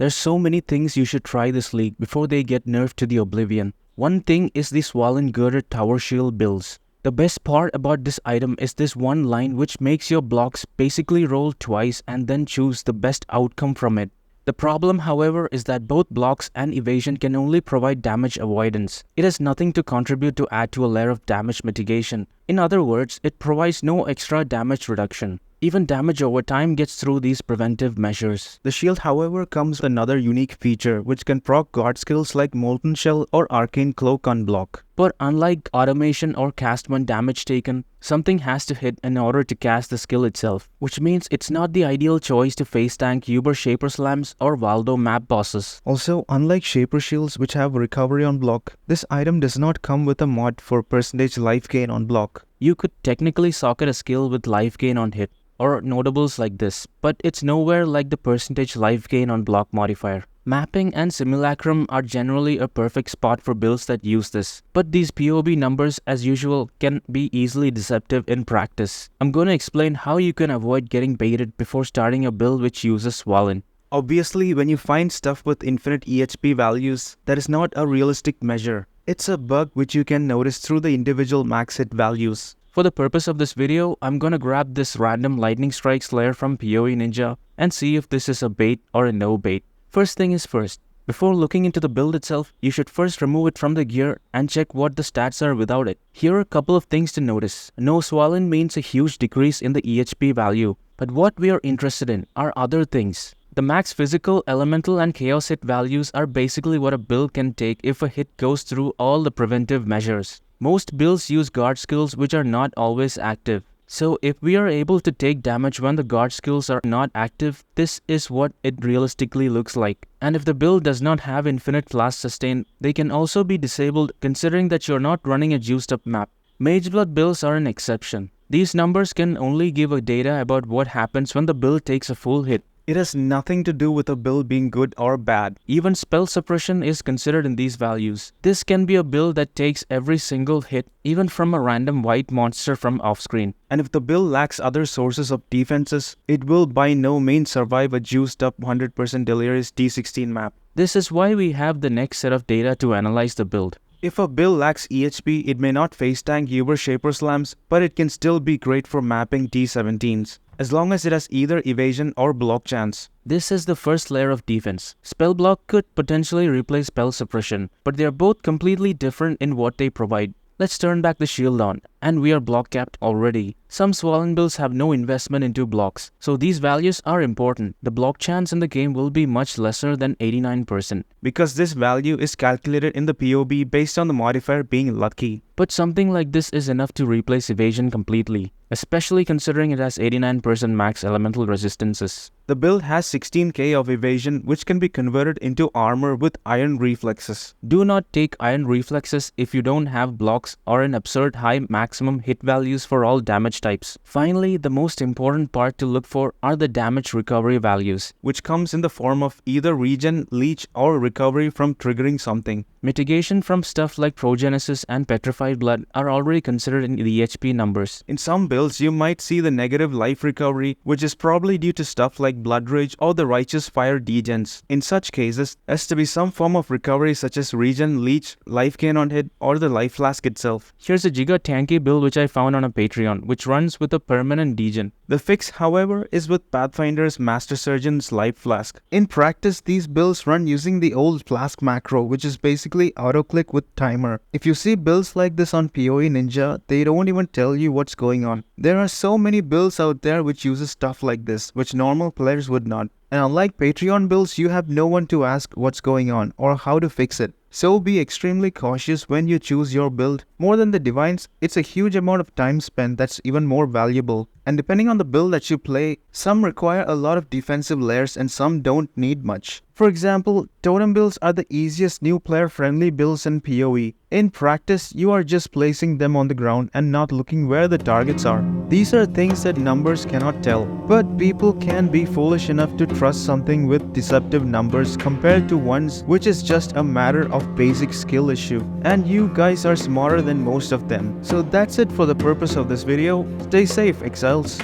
There's so many things you should try this league before they get nerfed to the oblivion. One thing is the Swollen Girded Tower Shield builds. The best part about this item is this one line which makes your blocks basically roll twice and then choose the best outcome from it. The problem, however, is that both blocks and evasion can only provide damage avoidance. It has nothing to contribute to add to a layer of damage mitigation. In other words, it provides no extra damage reduction. Even damage over time gets through these preventive measures. The shield, however, comes with another unique feature which can proc guard skills like Molten Shell or Arcane Cloak on block. But unlike automation or cast when damage taken, something has to hit in order to cast the skill itself, which means it's not the ideal choice to face tank Uber Shaper Slams or Waldo map bosses. Also, unlike Shaper Shields which have recovery on block, this item does not come with a mod for percentage life gain on block. You could technically socket a skill with life gain on hit, or notables like this, but it's nowhere like the percentage life gain on block modifier. Mapping and Simulacrum are generally a perfect spot for builds that use this, but these POB numbers, as usual, can be easily deceptive in practice. I'm going to explain how you can avoid getting baited before starting a build which uses Swollen. Obviously, when you find stuff with infinite EHP values, that is not a realistic measure. It's a bug which you can notice through the individual max hit values. For the purpose of this video, I'm gonna grab this random lightning strikes layer from PoE Ninja and see if this is a bait or a no bait. First thing is first, before looking into the build itself, you should first remove it from the gear and check what the stats are without it. Here are a couple of things to notice. No Swollen means a huge decrease in the EHP value, but what we are interested in are other things. The max physical, elemental and chaos hit values are basically what a build can take if a hit goes through all the preventive measures. Most builds use guard skills which are not always active. So if we are able to take damage when the guard skills are not active, this is what it realistically looks like. And if the build does not have infinite blast sustain, they can also be disabled considering that you're not running a juiced up map. Mageblood builds are an exception. These numbers can only give a data about what happens when the build takes a full hit. It has nothing to do with a build being good or bad. Even spell suppression is considered in these values. This can be a build that takes every single hit, even from a random white monster from off-screen. And if the build lacks other sources of defenses, it will by no means survive a juiced up 100% Delirious D16 map. This is why we have the next set of data to analyze the build. If a build lacks EHP, it may not face tank Uber Shaper Slams, but it can still be great for mapping T17s, as long as it has either evasion or block chance. This is the first layer of defense. Spell block could potentially replace spell suppression, but they are both completely different in what they provide. Let's turn back the shield on, and we are block capped already. Some Swollen builds have no investment into blocks, so these values are important. The block chance in the game will be much lesser than 89%, because this value is calculated in the POB based on the modifier being lucky. But something like this is enough to replace evasion completely, especially considering it has 89% max elemental resistances. The build has 16k of evasion which can be converted into armor with iron reflexes. Do not take iron reflexes if you don't have blocks or an absurd high maximum hit values for all damage types. Finally, the most important part to look for are the damage recovery values, which comes in the form of either regen, leech or recovery from triggering something. Mitigation from stuff like Progenesis and Petrified Blood are already considered in the EHP numbers. In some builds, you might see the negative life recovery, which is probably due to stuff like Blood Rage or the Righteous Fire degens. In such cases, there has to be some form of recovery such as regen, leech, life gain on hit, or the life flask itself. Here's a giga tanky build which I found on a Patreon, which runs with a permanent degen. The fix, however, is with Pathfinder's Master Surgeon's life flask. In practice, these builds run using the old flask macro, which is basically auto-click with timer. If you see builds like this on PoE Ninja, they don't even tell you what's going on. There are so many builds out there which uses stuff like this, which normal players would not. And unlike Patreon builds, you have no one to ask what's going on or how to fix it. So be extremely cautious when you choose your build. More than the divines, it's a huge amount of time spent that's even more valuable. And depending on the build that you play, some require a lot of defensive layers and some don't need much. For example, totem builds are the easiest new player friendly builds in PoE. In practice, you are just placing them on the ground and not looking where the targets are. These are things that numbers cannot tell, but people can be foolish enough to trust something with deceptive numbers compared to ones which is just a matter of basic skill issue. And you guys are smarter than most of them. So that's it for the purpose of this video. Stay safe, exiles.